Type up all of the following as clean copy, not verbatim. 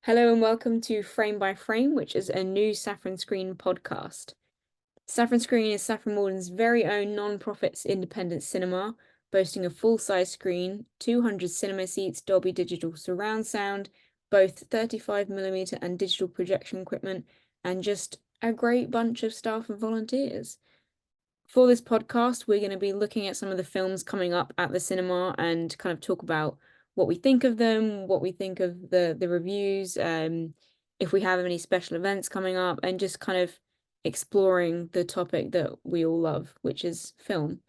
Hello and welcome to Frame by Frame, which is a new Saffron Screen podcast. Saffron Screen is Saffron Walden's very own non-profit independent cinema, boasting a full-size screen, 200 cinema seats, Dolby Digital surround sound, both 35mm and digital projection equipment, and just a great bunch of staff and volunteers. For this podcast, we're going to be looking at some of the films coming up at the cinema and kind of talk about what we think of them, what we think of the reviews, if we have any special events coming up, and just kind of exploring the topic that we all love, which is film.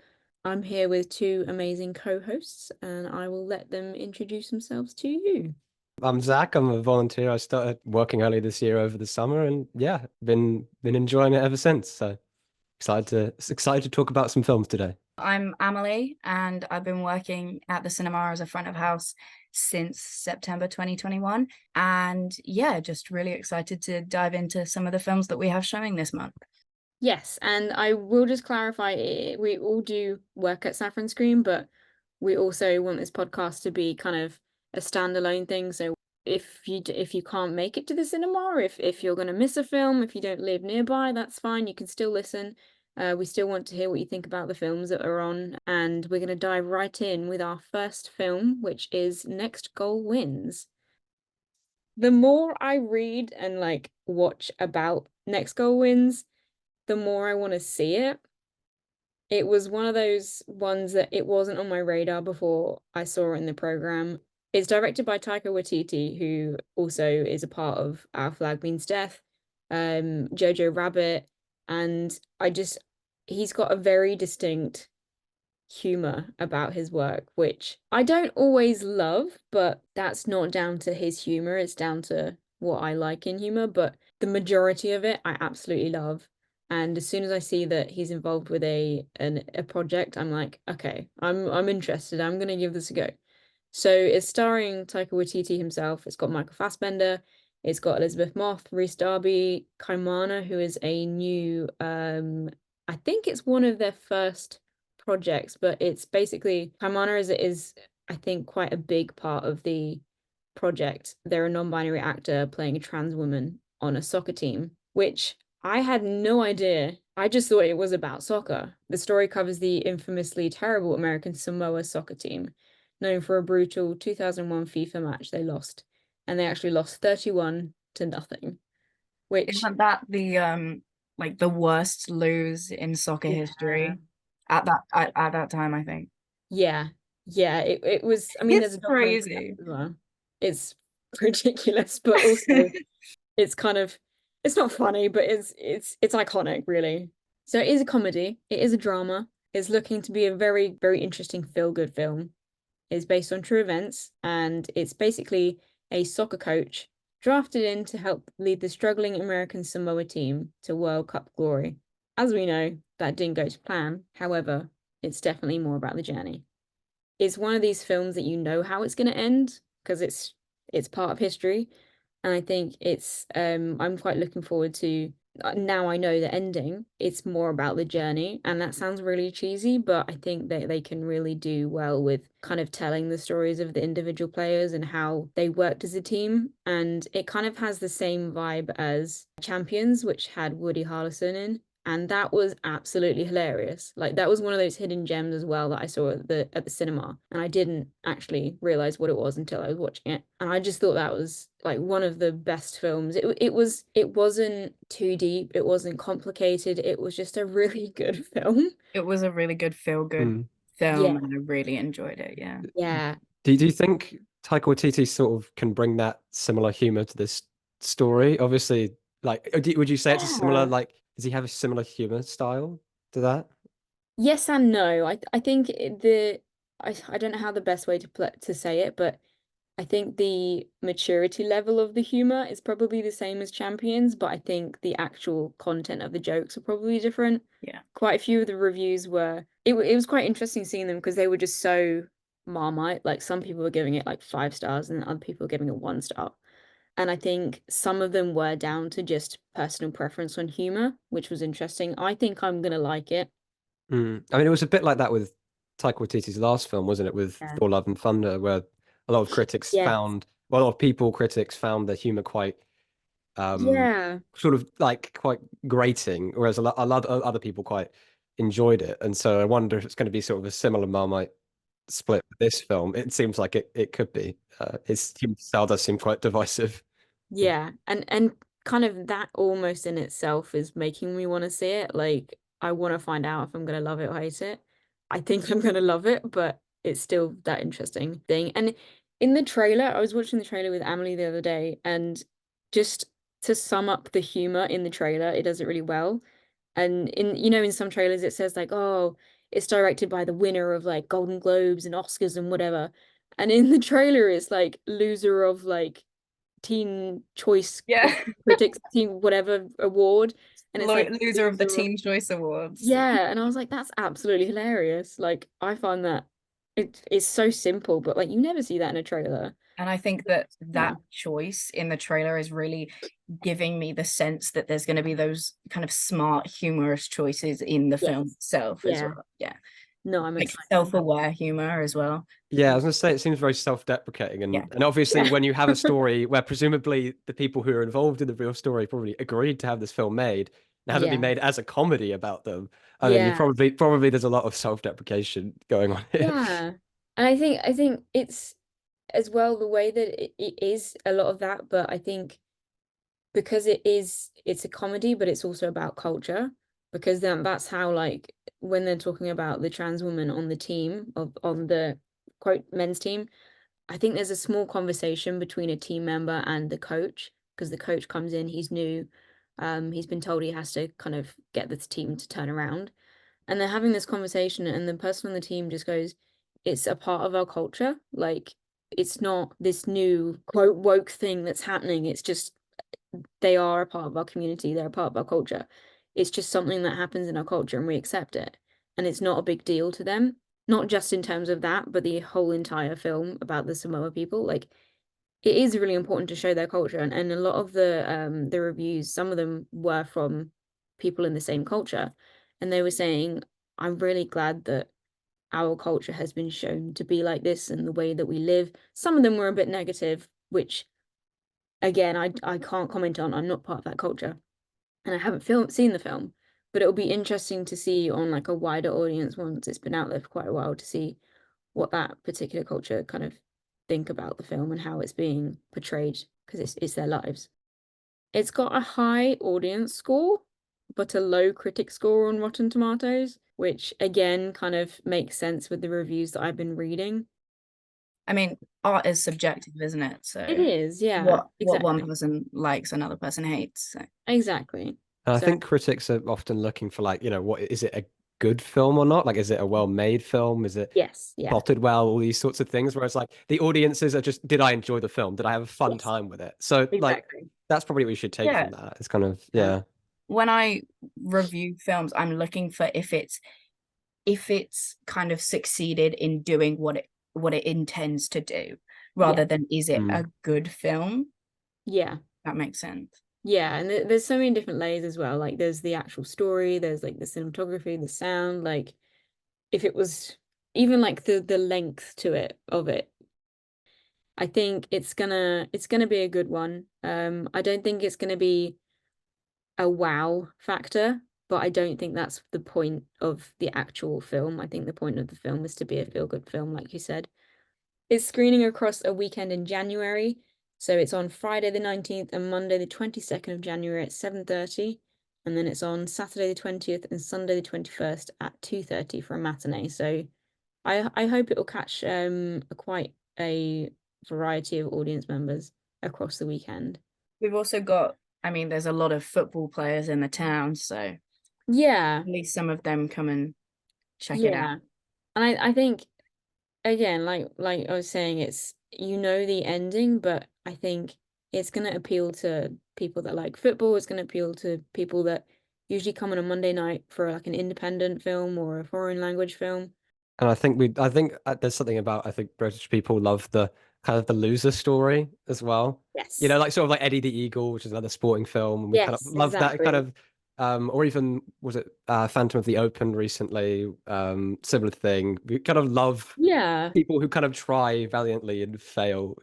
I'm here with two amazing co-hosts, and I will let them introduce themselves to you. I'm Zach. I'm a volunteer. I started working early this year over the summer, and yeah, been enjoying it ever since. So excited to talk about some films today. I'm Amelie, and I've been working at the cinema as a front of house since September 2021. And yeah, just really excited to dive into some of the films that we have showing this month. Yes, and I will just clarify, we all do work at Saffron Screen, but we also want this podcast to be kind of a standalone thing. So if you can't make it to the cinema, or if you're going to miss a film, if you don't live nearby, that's fine. You can still listen. We still want to hear what you think about the films that are on, and we're going to dive right in with our first film, which is Next Goal Wins. The more I read and watch about Next Goal Wins, the more I want to see it. It was one of those ones that it wasn't on my radar before I saw it in the program. It's directed by Taika Waititi, who also is a part of Our Flag Means Death, Jojo Rabbit, and he's got a very distinct humor about his work, which I don't always love, but that's not down to his humor, it's down to what I like in humor, but the majority of it I absolutely love. And as soon as I see that he's involved with a project, I'm like, okay, I'm interested. I'm gonna give this a go. So it's starring Taika Waititi himself. It's got Michael Fassbender. It's got Elizabeth Moss, Rhys Darby, Kaimana, who is a new I think it's one of their first projects, but it's basically Kaimana is I think quite a big part of the project. They're a non-binary actor playing a trans woman on a soccer team, which I had no idea. I just thought it was about soccer. The story covers the infamously terrible American Samoa soccer team, known for a brutal 2001 FIFA match they lost. And they actually lost 31-0, which Isn't that the worst lose in soccer history at that time, I think. Yeah. It was, I mean, there's It's a crazy. as well. It's ridiculous, but also it's kind of, it's not funny, but it's iconic, really. So it is a comedy, it is a drama. It's looking to be a very, very interesting feel-good film. It's based on true events, and it's basically a soccer coach drafted in to help lead the struggling American Samoa team to World Cup glory. As we know, that didn't go to plan. However, it's definitely more about the journey. It's one of these films that you know how it's going to end because it's part of history, and I think I'm quite looking forward to now I know the ending. It's more about the journey, and that sounds really cheesy, but I think that they can really do well with kind of telling the stories of the individual players and how they worked as a team. And it kind of has the same vibe as Champions, which had Woody Harrelson in. And that was absolutely hilarious. Like that was one of those hidden gems as well that I saw at the cinema. And I didn't actually realize what it was until I was watching it. And I just thought that was like one of the best films. It wasn't too deep, it wasn't complicated, it was just a really good film. It was a really good feel-good film, and I really enjoyed it. Yeah. Yeah. Do you think Taika Waititi sort of can bring that similar humor to this story? Obviously, would you say it's a similar, does he have a similar humor style to that? Yes and no. I think I don't know how the best way to say it, but I think the maturity level of the humor is probably the same as Champions, but I think the actual content of the jokes are probably different. Yeah. Quite a few of the reviews it was quite interesting seeing them because they were just so Marmite. Like some people were giving it like 5 stars and other people were giving it 1 star. And I think some of them were down to just personal preference on humor, which was interesting. I think I'm gonna like it. I mean, it was a bit like that with Taika Waititi's last film, wasn't it? With Yeah. Thor: Love and Thunder, where a lot of critics Yes. found a lot of people, critics, found the humor quite Yeah. sort of like quite grating, whereas a lot of other people quite enjoyed it. And so I wonder if it's going to be sort of a similar Marmite split with this film. It seems like it could be. Its humor style does seem quite divisive. Yeah, and kind of that almost in itself is making me want to see it. Like I want to find out if I'm gonna love it or hate it. I think I'm gonna love it, but it's still that interesting thing. And in the trailer, I was watching the trailer with Amelie the other day, and just to sum up the humor in the trailer, it does it really well. And in some trailers it says like, oh, it's directed by the winner of like Golden Globes and Oscars and whatever. And in the trailer it's like loser of like Teen Choice Yeah. Critics Teen whatever award, and it's like Loser of the loser of Teen Choice Awards. yeah, and I was like, that's absolutely hilarious. Like I find that it's so simple, but like you never see that in a trailer. And I think that Yeah. that choice in the trailer is really giving me the sense that there's going to be those kind of smart, humorous choices in the film Yes. itself as Yeah. well. Yeah. No, I'm Like excited. self-aware humor as well. Yeah, I was gonna say it seems very self-deprecating, Yeah. and obviously Yeah. when you have a story where presumably the people who are involved in the real story probably agreed to have this film made and have it be Yeah. made as a comedy about them, and then you Yeah. probably there's a lot of self-deprecation going on here. Yeah. And I think it's as well the way that it is a lot of that, but I think because it's a comedy, but it's also about culture, because then that's how like when they're talking about the trans woman on the team of on the quote men's team, I think there's a small conversation between a team member and the coach, because the coach comes in, he's new, he's been told he has to kind of get this team to turn around, and they're having this conversation, and the person on the team just goes, it's a part of our culture, like it's not this new quote woke thing that's happening, it's just they are a part of our community, they're a part of our culture. It's just something that happens in our culture and we accept it. And it's not a big deal to them, not just in terms of that, but the whole entire film about the Samoa people. Like it is really important to show their culture. And a lot of the reviews, some of them were from people in the same culture. And they were saying, I'm really glad that our culture has been shown to be like this and the way that we live. Some of them were a bit negative, which again, I can't comment on. I'm not part of that culture, and I haven't seen the film, but it'll be interesting to see on like a wider audience once it's been out there for quite a while to see what that particular culture kind of think about the film and how it's being portrayed because it's their lives. It's got a high audience score, but a low critic score on Rotten Tomatoes, which again kind of makes sense with the reviews that I've been reading. I mean, art is subjective, isn't it? It So is, yeah, what one exactly. person likes, another person hates. So Exactly. And I So think critics are often looking for like, what is it a good film or not? Like, is it a well-made film? Is it yes, yeah. plotted well? All these sorts of things. Whereas like the audiences are just, did I enjoy the film? Did I have a fun Yes, time with it? So like exactly. that's probably what you should take yeah, from that. It's kind of Yeah. yeah. when I review films, I'm looking for if it's kind of succeeded in doing what it intends to do, rather Yeah. than is it a Mm. good film? Yeah. That makes sense. Yeah. And there's so many different layers as well. Like there's the actual story, there's like the cinematography, the sound, like if it was even like the length to it of it, I think it's gonna be a good one. I don't think it's gonna be a wow factor, but I don't think that's the point of the actual film. I think the point of the film is to be a feel-good film, like you said. It's screening across a weekend in January. So it's on Friday the 19th and Monday the 22nd of January at 7:30. And then it's on Saturday the 20th and Sunday the 21st at 2:30 for a matinee. So I hope it will catch quite a variety of audience members across the weekend. We've also got, I mean, there's a lot of football players in the town, so at Yeah, least some of them come and check it out. yeah. And I think again, like I was saying, it's the ending, but I think it's gonna appeal to people that like football. It's gonna appeal to people that usually come on a Monday night for like an independent film or a foreign language film. And I think there's something about I think British people love the kind of the loser story as well. Yes. Like sort of like Eddie the Eagle, which is another sporting film, and we kind of Yes, love that kind exactly. of or even was it Phantom of the Open recently, similar thing. We kind of love Yeah. people who kind of try valiantly and fail,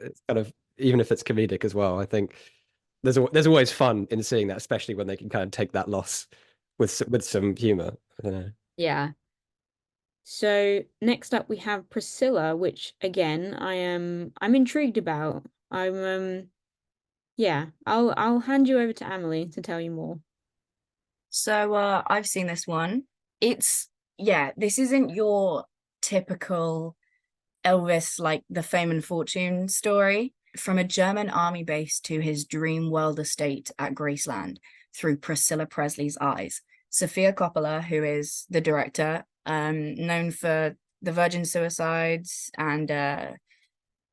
It's kind of, even if it's comedic as well, I think there's always fun in seeing that, especially when they can kind of take that loss with some humor. I don't know. Yeah. So next up we have Priscilla, which again I'm intrigued about. Yeah, I'll hand you over to Amelie to tell you more. So I've seen this one. This isn't your typical Elvis, like the fame and fortune story. From a German army base to his dream world estate at Graceland through Priscilla Presley's eyes. Sophia Coppola, who is the director, known for The Virgin Suicides and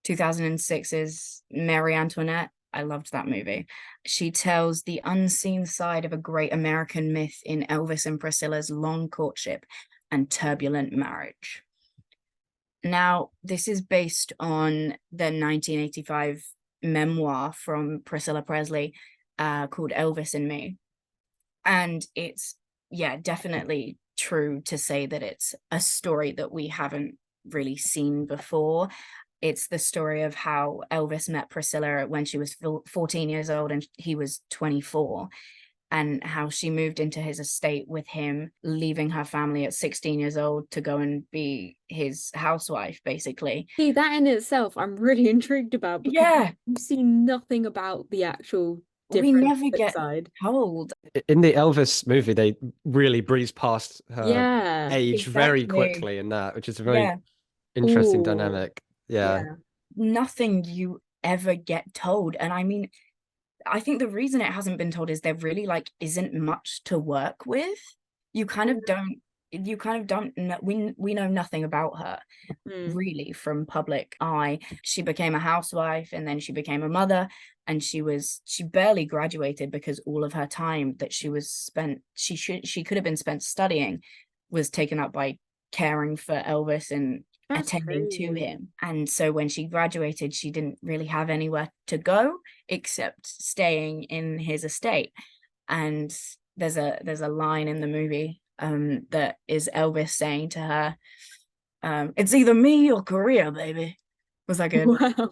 2006's Mary Antoinette. I loved that movie. She tells the unseen side of a great American myth in Elvis and Priscilla's long courtship and turbulent marriage. Now, this is based on the 1985 memoir from Priscilla Presley called Elvis and Me. And it's, definitely true to say that it's a story that we haven't really seen before. It's the story of how Elvis met Priscilla when she was 14 years old and he was 24, and how she moved into his estate with him, leaving her family at 16 years old to go and be his housewife, basically. See, that in itself, I'm really intrigued about because Yeah, we've seen nothing about the actual we different never get side. told. In the Elvis movie, they really breeze past her Yeah. age very Exactly. quickly in that, which is a very Yeah, interesting Ooh. dynamic. Yeah. Yeah. nothing you ever get told. And I mean, I think the reason it hasn't been told is there really like isn't much to work with. You kind of don't know, we know nothing about her really from public eye. She became a housewife and then she became a mother, and she barely graduated because all of her time that she could have been spent studying was taken up by caring for Elvis and That's attending to crazy. him. And so when she graduated, she didn't really have anywhere to go except staying in his estate. And there's a line in the movie that is Elvis saying to her, it's either me or Korea, baby. Was that good? Wow.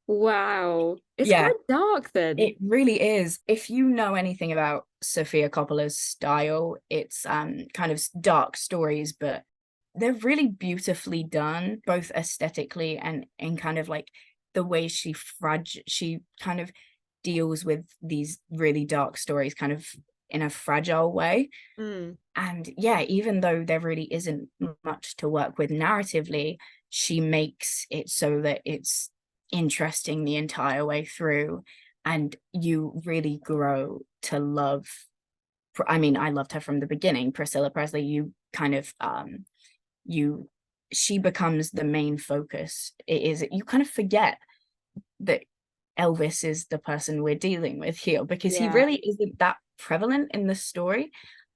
Wow. It's Yeah, quite dark then. it really is. If you know anything about Sofia Coppola's style, it's kind of dark stories, but they're really beautifully done, both aesthetically and in kind of like the way she kind of deals with these really dark stories kind of in a fragile way. And yeah, even though there really isn't much to work with narratively, she makes it so that it's interesting the entire way through, and you really grow to love. I mean, I loved her from the beginning, Priscilla Presley. You kind of she becomes the main focus. You kind of forget that Elvis is the person we're dealing with here, because he really isn't that prevalent in the story.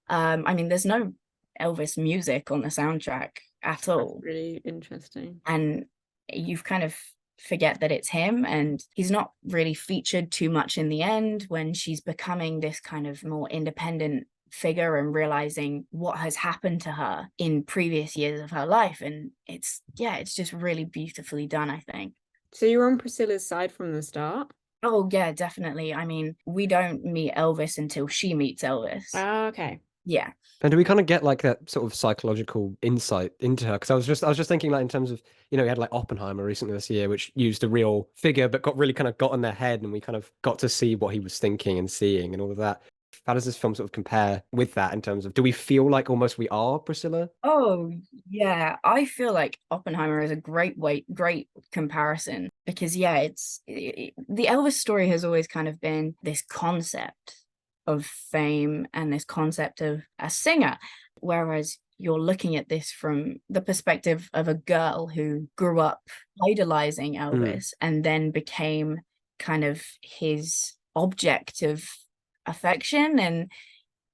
I mean, there's no Elvis music on the soundtrack at all. That's really interesting. And you've kind of forget that it's him, and he's not really featured too much in the end when she's becoming this kind of more independent figure and realizing what has happened to her in previous years of her life. And it's just really beautifully done, I think. So you're on Priscilla's side from the start? Oh yeah, definitely. I mean, we don't meet Elvis until she meets Elvis. Oh, okay. Yeah. And do we kind of get like that sort of psychological insight into her? Because I was just thinking like in terms of, we had like Oppenheimer recently this year, which used a real figure but got in their head, and we kind of got to see what he was thinking and seeing and all of that. How does this film sort of compare with that in terms of, do we feel like almost we are Priscilla? Oh yeah, I feel like Oppenheimer is a great comparison, because the Elvis story has always kind of been this concept of fame and this concept of a singer, whereas you're looking at this from the perspective of a girl who grew up idolizing Elvis and then became kind of his object of affection. And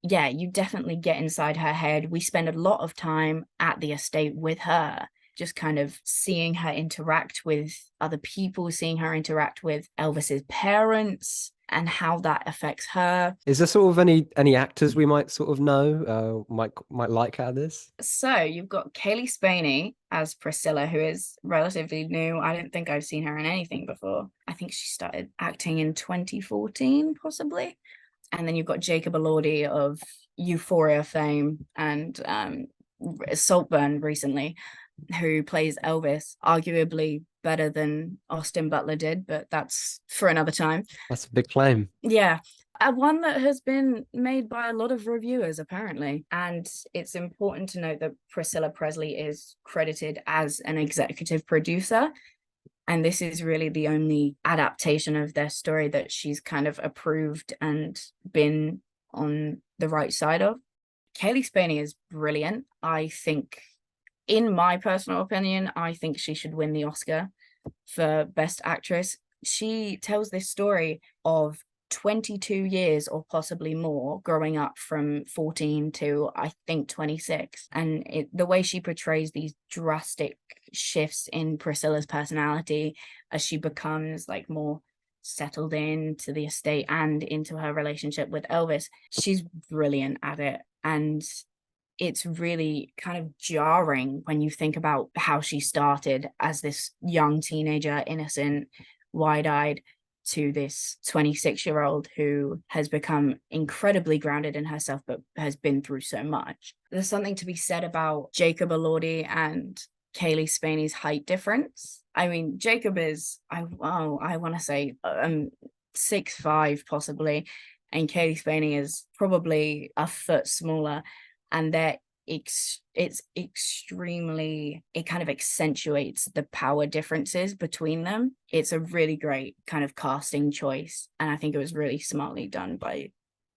yeah, you definitely get inside her head. We spend a lot of time at the estate with her, just kind of seeing her interact with other people, seeing her interact with Elvis's parents, and how that affects her. Is there sort of any actors we might sort of know, might like out of this? So you've got Kaylee Spaney as Priscilla, who is relatively new. I don't think I've seen her in anything before. I think she started acting in 2014, possibly. And then you've got Jacob Elordi of Euphoria fame and Saltburn recently, who plays Elvis, arguably better than Austin Butler did, but that's for another time. That's a big claim. Yeah. One that has been made by a lot of reviewers, apparently. And it's important to note that Priscilla Presley is credited as an executive producer. And this is really the only adaptation of their story that she's kind of approved and been on the right side of. Kaylee Spaney is brilliant. I think, in my personal opinion, I think she should win the Oscar for Best Actress. She tells this story of 22 years or possibly more growing up from 14 to I think 26, and the way she portrays these drastic shifts in Priscilla's personality as she becomes like more settled into the estate and into her relationship with Elvis, she's brilliant at it. And it's really kind of jarring when you think about how she started as this young teenager, innocent, wide-eyed, to this 26-year-old who has become incredibly grounded in herself, but has been through so much. There's something to be said about Jacob Elordi and Kaylee Spaney's height difference. I mean, Jacob is, I want to say 6'5" possibly, and Kaylee Spaney is probably a foot smaller, and it's extremely, it kind of accentuates the power differences between them. It's a really great kind of casting choice, and I think it was really smartly done by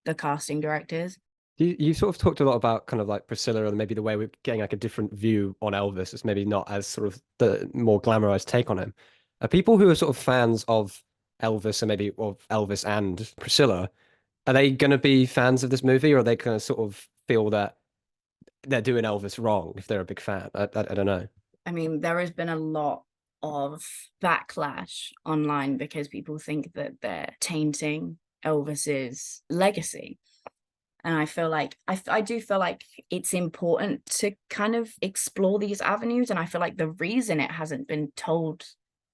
the casting directors. You sort of talked a lot about kind of like Priscilla and maybe the way we're getting like a different view on Elvis. It's maybe not as sort of the more glamorized take on him. Are people who are sort of fans of Elvis and maybe of Elvis and Priscilla, are they going to be fans of this movie, or are they going to sort of feel that they're doing Elvis wrong if they're a big fan? I don't know. I mean, there has been a lot of backlash online because people think that they're tainting Elvis's legacy. And I feel like, I do feel like it's important to kind of explore these avenues. And I feel like the reason it hasn't been told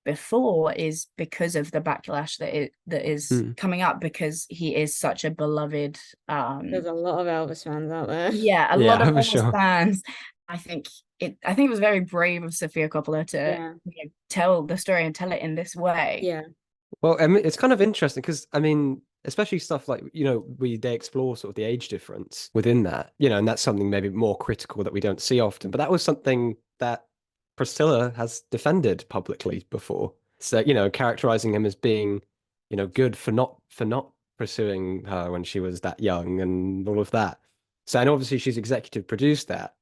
before is because of the backlash that is coming up, because he is such a beloved. There's a lot of Elvis fans out there. Yeah, a lot of Elvis sure. fans. I think it was very brave of Sofia Coppola to tell the story and tell it in this way. Yeah. Well, I mean, it's kind of interesting because, I mean, especially stuff like, they explore sort of the age difference within that, and that's something maybe more critical that we don't see often. But that was something that Priscilla has defended publicly before. So, characterizing him as being, good for not pursuing her when she was that young and all of that. So, and obviously she's executive produced that.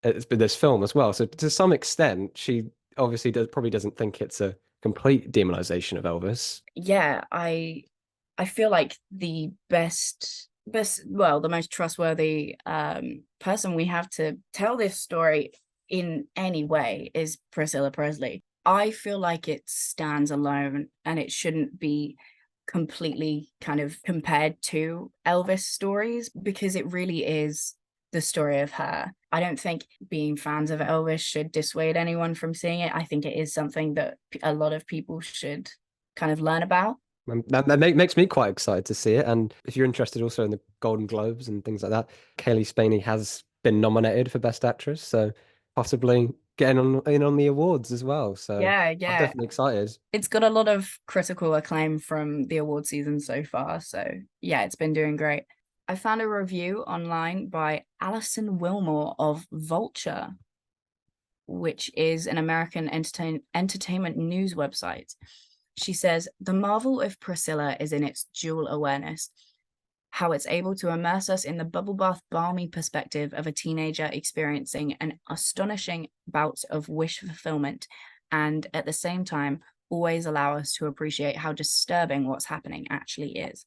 It's been this film as well. So to some extent, she obviously probably doesn't think it's a complete demonization of Elvis. Yeah, I feel like the the most trustworthy person we have to tell this story in any way is Priscilla Presley. I feel like it stands alone and it shouldn't be completely kind of compared to Elvis stories, because it really is the story of her. I don't think being fans of Elvis should dissuade anyone from seeing it. I think it is something that a lot of people should kind of learn about. That makes me quite excited to see it. And if you're interested also in the Golden Globes and things like that, Kaylee Spaney has been nominated for Best Actress, so possibly getting in on the awards as well. So yeah, I'm definitely excited. It's got a lot of critical acclaim from the award season so far. So yeah, it's been doing great. I found a review online by Alison Wilmore of Vulture, which is an American entertainment news website. She says, "The marvel of Priscilla is in its dual awareness, how it's able to immerse us in the bubble bath balmy perspective of a teenager experiencing an astonishing bout of wish fulfillment, and at the same time, always allow us to appreciate how disturbing what's happening actually is."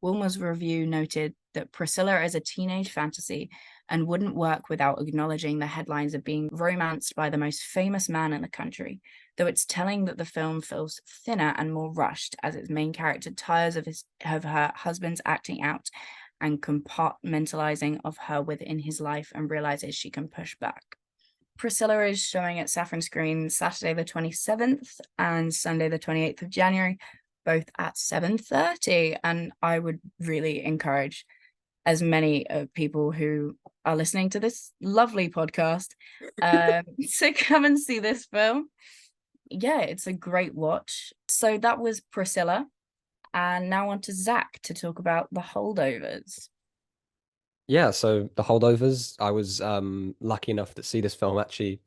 Wilmer's review noted that Priscilla is a teenage fantasy and wouldn't work without acknowledging the headlines of being romanced by the most famous man in the country, though it's telling that the film feels thinner and more rushed as its main character tires of her husband's acting out and compartmentalizing of her within his life and realizes she can push back. Priscilla is showing at Saffron Screen Saturday the 27th and Sunday the 28th of January, both at 7:30. And I would really encourage as many people who are listening to this lovely podcast to come and see this film. Yeah, it's a great watch. So that was Priscilla. And now on to Zac to talk about The Holdovers. Yeah, so The Holdovers, I was lucky enough to see this film actually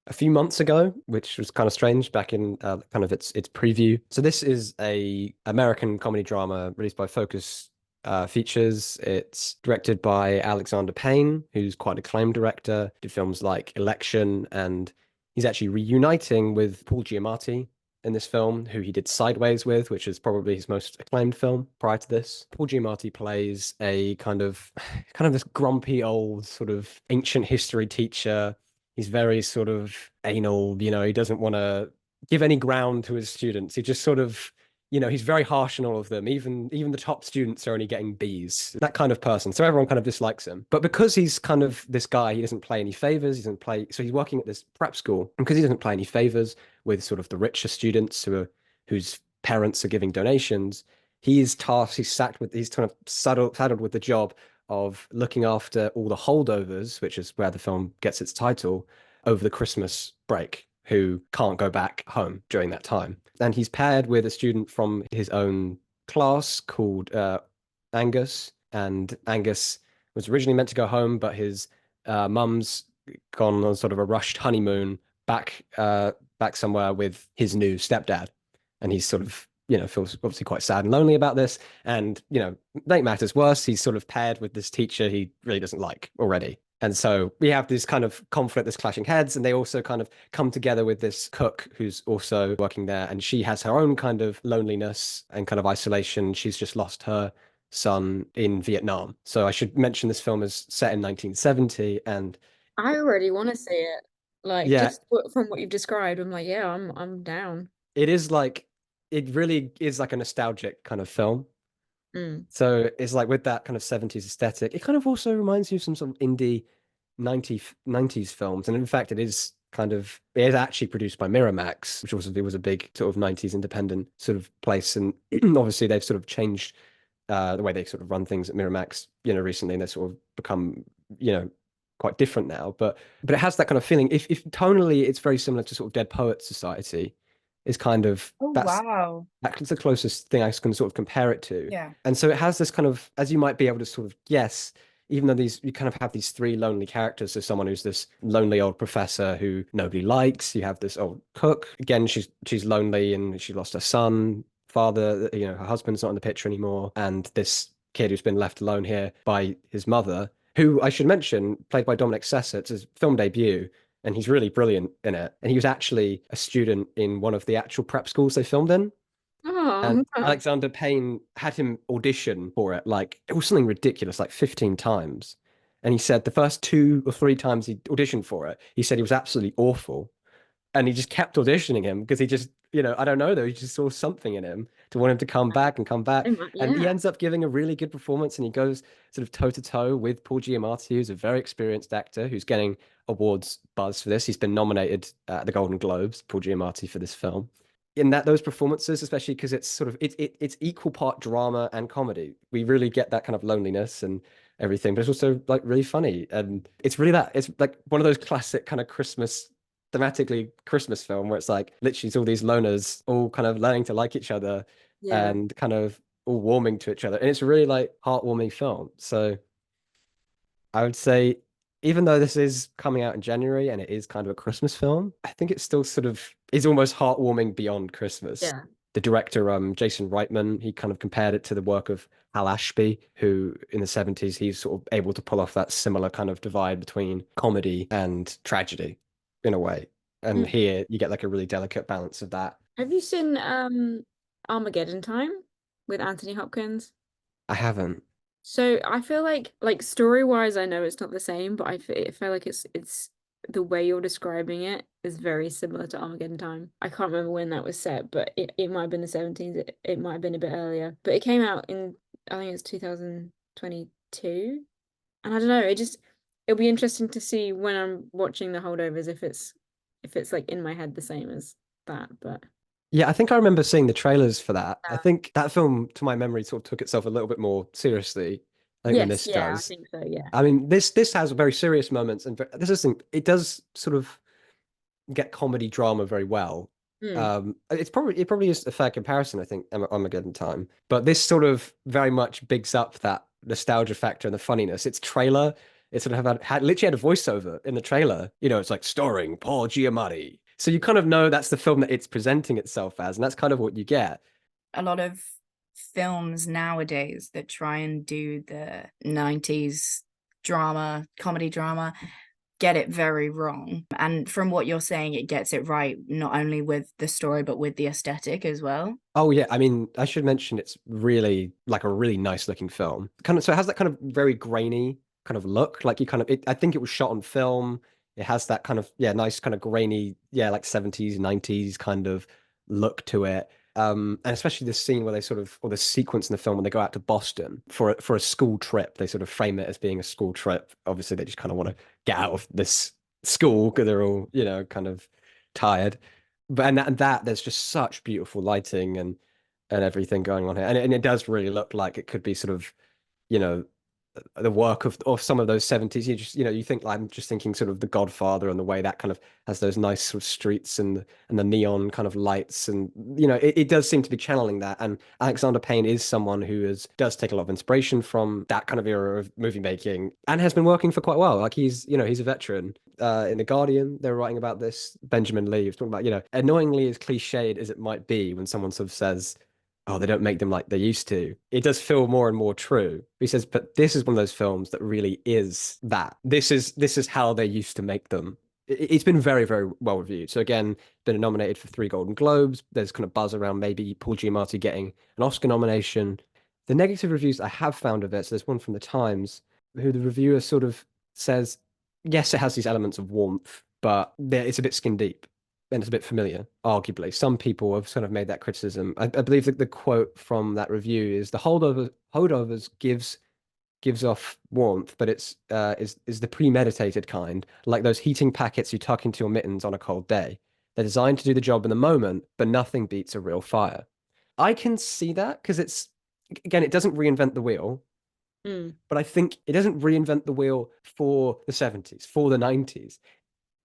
a few months ago, which was kind of strange back in kind of its preview. So this is a American comedy drama released by Focus Features. It's directed by Alexander Payne, who's quite an acclaimed director, did films like Election, and he's actually reuniting with Paul Giamatti in this film, who he did Sideways with, which is probably his most acclaimed film prior to this. Paul Giamatti plays a kind of this grumpy old sort of ancient history teacher. He's very sort of anal, he doesn't want to give any ground to his students. He just sort of, he's very harsh on all of them. Even the top students are only getting B's. That kind of person. So everyone kind of dislikes him. But because he's kind of this guy, he doesn't play any favors. He doesn't play. So he's working at this prep school. And because he doesn't play any favors with sort of the richer students whose parents are giving donations, he's tasked, he's kind of saddled with the job of looking after all the holdovers, which is where the film gets its title, over the Christmas break, who can't go back home during that time. And he's paired with a student from his own class called Angus. And Angus was originally meant to go home, but his mum's gone on sort of a rushed honeymoon back somewhere with his new stepdad. And he's sort of, feels obviously quite sad and lonely about this. And, make matters worse, he's sort of paired with this teacher he really doesn't like already. And so we have this kind of conflict, this clashing heads, and they also kind of come together with this cook who's also working there. And she has her own kind of loneliness and kind of isolation. She's just lost her son in Vietnam. So I should mention this film is set in 1970. And I already want to see it. Like, yeah, just from what you've described, I'm like, yeah, I'm down. it really is like a nostalgic kind of film. Mm. So it's like with that kind of 70s aesthetic, it kind of also reminds you of some sort of indie 90s films. And in fact, it is actually produced by Miramax, which also was a big sort of 90s independent sort of place. And obviously they've sort of changed the way they sort of run things at Miramax, recently, and they've sort of become, quite different now. But it has that kind of feeling. If tonally it's very similar to sort of Dead Poets Society, is kind of Oh, wow. that's the closest thing I can sort of compare it to. Yeah. And so it has this kind of, as you might be able to sort of guess, even though you kind of have these three lonely characters. So someone who's this lonely old professor who nobody likes. You have this old cook. Again, she's lonely and she lost her son, father, her husband's not in the picture anymore. And this kid who's been left alone here by his mother, who I should mention, played by Dominic Sessa. It's his film debut. And he's really brilliant in it. And he was actually a student in one of the actual prep schools they filmed in. And Oh, okay. Alexander Payne had him audition for it, like it was something ridiculous, like 15 times. And he said the first 2 or 3 times he auditioned for it, he said he was absolutely awful. And he just kept auditioning him because he just, I don't know though, he just saw something in him to want him to come back and come back. And he Yeah. ends up giving a really good performance and he goes sort of toe to toe with Paul Giamatti, who's a very experienced actor who's getting awards buzz for this. He's been nominated at the Golden Globes, Paul Giamatti, for this film. In those performances, especially because it's sort of it's equal part drama and comedy. We really get that kind of loneliness and everything, but it's also like really funny. And it's like one of those classic kind of thematically Christmas film where it's like literally it's all these loners all kind of learning to like each other Yeah. and kind of all warming to each other. And it's a really like heartwarming film. So I would say, even though this is coming out in January and it is kind of a Christmas film, I think it still sort of is almost heartwarming beyond Christmas. Yeah. The director, Jason Reitman, he kind of compared it to the work of Hal Ashby, who in the 70s, he's sort of able to pull off that similar kind of divide between comedy and tragedy in a way. And Mm. here you get like a really delicate balance of that. Have you seen Armageddon Time with Anthony Hopkins? I haven't. So I feel like story-wise, I know it's not the same, but I feel like it's the way you're describing it is very similar to Armageddon Time. I can't remember when that was set, but it might have been the 17s. It might have been a bit earlier. But it came out in, I think it's 2022. And I don't know, it'll be interesting to see when I'm watching The Holdovers if it's like in my head the same as that. But Yeah, I think I remember seeing the trailers for that. I yeah. think that film, to my memory, sort of took itself a little bit more seriously, I think, than Yes, this yeah, I does. think so, yeah. I mean, this has very serious moments, and this isn't. It does sort of get comedy drama very well. Hmm. It probably is a fair comparison, I think, Armageddon Time. But this sort of very much bigs up that nostalgia factor and the funniness. Its trailer, it sort of had literally had a voiceover in the trailer. You know, it's like starring Paul Giamatti. So you kind of know that's the film that it's presenting itself as, and that's kind of what you get. A lot of films nowadays that try and do the 90s drama, comedy drama, get it very wrong. And from what you're saying, it gets it right, not only with the story, but with the aesthetic as well. Oh yeah, I mean, I should mention it's really like a really nice looking film. Kind of, so it has that kind of very grainy kind of look. Like you kind of, I think it was shot on film. It has that kind of, yeah, nice kind of grainy, yeah, like 70s, 90s kind of look to it. And especially this scene where they sort of, or the sequence in the film when they go out to Boston for a school trip. They sort of frame it as being a school trip. Obviously, they just kind of want to get out of this school because they're all, you know, kind of tired. But and that there's just such beautiful lighting and everything going on here, and it does really look like it could be sort of, you know, the work of some of those 70s. You just, you know, you think, like, I'm just thinking sort of The Godfather and the way that kind of has those nice sort of streets and the neon kind of lights, and you know, it does seem to be channeling that. And Alexander Payne is someone who does take a lot of inspiration from that kind of era of movie making and has been working for quite a while. Like he's, you know, he's a veteran. In The Guardian, they were writing about this. Benjamin Lee was talking about, you know, annoyingly as cliched as it might be when someone sort of says, oh, they don't make them like they used to. It does feel more and more true. He says, but this is one of those films that really is that. This is how they used to make them. It's been very, very well reviewed. So again, been nominated for 3 Golden Globes. There's kind of buzz around maybe Paul Giamatti getting an Oscar nomination. The negative reviews I have found of it, so there's one from the Times, who the reviewer sort of says, yes, it has these elements of warmth, but it's a bit skin deep and it's a bit familiar, arguably. Some people have sort of made that criticism. I believe that the quote from that review is the holdovers gives off warmth, but it's is the premeditated kind, like those heating packets you tuck into your mittens on a cold day. They're designed to do the job in the moment, but nothing beats a real fire. I can see that because it's, again, it doesn't reinvent the wheel, Mm. but I think it doesn't reinvent the wheel for the 70s, for the 90s.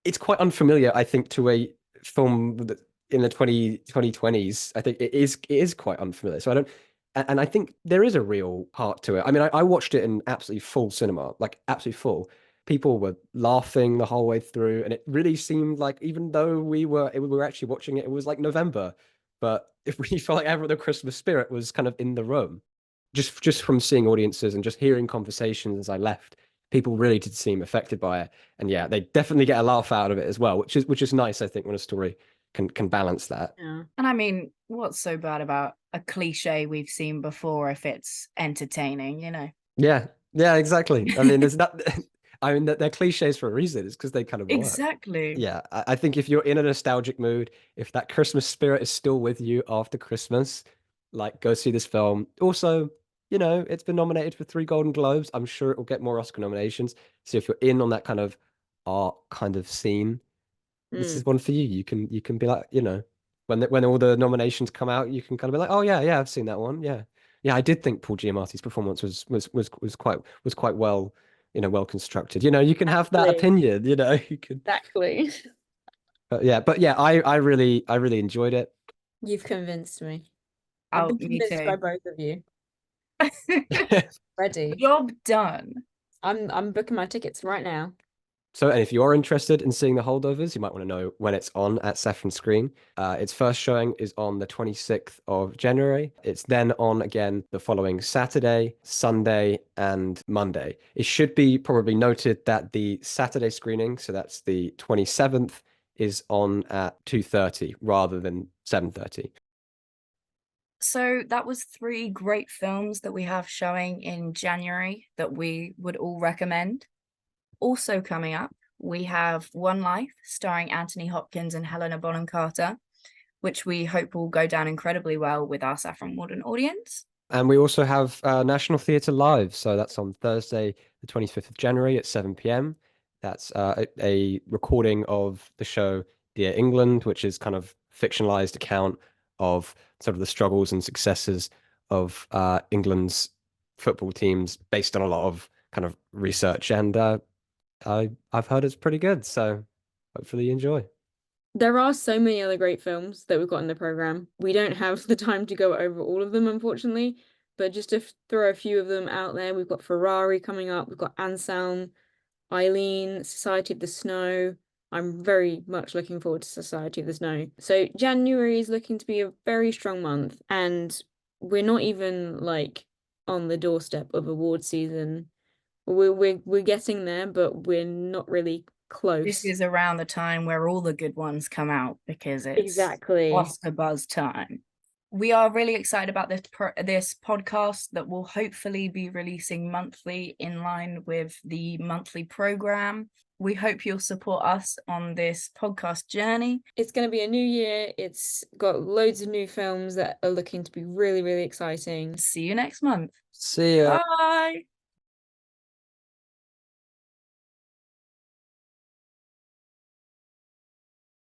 It's quite unfamiliar, I think, to a film that in the 2020s. I think it is quite unfamiliar. So I don't, and I think there is a real part to it. I mean, I watched it in absolutely full cinema, like absolutely full. People were laughing the whole way through, and it really seemed like, even though we were actually watching it, it was like November, but if we felt like the Christmas spirit was kind of in the room, just from seeing audiences and just hearing conversations as I left, people really did seem affected by it. And yeah, they definitely get a laugh out of it as well, which is nice, I think, when a story can balance that. Yeah. And I mean, what's so bad about a cliche we've seen before if it's entertaining, you know? Yeah, yeah, exactly. I mean, there's not. I mean, they're cliches for a reason. It's because they kind of work. Exactly. Yeah, I think if you're in a nostalgic mood, if that Christmas spirit is still with you after Christmas, like, go see this film. Also, you know, it's been nominated for 3 Golden Globes. I'm sure it will get more Oscar nominations. So if you're in on that kind of art kind of scene, this Mm. is one for you. You can be like, you know, when all the nominations come out, you can kind of be like, oh yeah, yeah, I've seen that one. Yeah, yeah, I did think Paul Giamatti's performance was quite well, you know, well constructed. You know, you can have that Exactly. opinion. You know, you can. Exactly. But yeah, I really enjoyed it. You've convinced me. I've Oh, been me convinced by too. both of you. Ready. Job done. I'm booking my tickets right now. So, and if you are interested in seeing The Holdovers, you might want to know when it's on at Saffron Screen. Its first showing is on the 26th of January. It's then on again the following Saturday, Sunday, and Monday. It should be probably noted that the Saturday screening, so that's the 27th, is on at 2:30 rather than 7:30. So that was 3 great films that we have showing in January that we would all recommend. Also coming up, we have One Life, starring Anthony Hopkins and Helena Bonham Carter, which we hope will go down incredibly well with our Saffron Walden audience. And we also have National Theatre Live. So that's on Thursday, the 25th of January at 7 p.m. That's a recording of the show Dear England, which is kind of fictionalized account of sort of the struggles and successes of England's football teams based on a lot of kind of research. And I've heard it's pretty good. So hopefully you enjoy. There are so many other great films that we've got in the program. We don't have the time to go over all of them, unfortunately, but just to throw a few of them out there, we've got Ferrari coming up, we've got Anselm, Eileen, Society of the Snow. I'm very much looking forward to Society of the Snow. So January is looking to be a very strong month, and we're not even like on the doorstep of award season. We're getting there, but we're not really close. This is around the time where all the good ones come out because it's Exactly. Oscar buzz time. We are really excited about this podcast that will hopefully be releasing monthly in line with the monthly program. We hope you'll support us on this podcast journey. It's going to be a new year. It's got loads of new films that are looking to be really, really exciting. See you next month. See ya. Bye.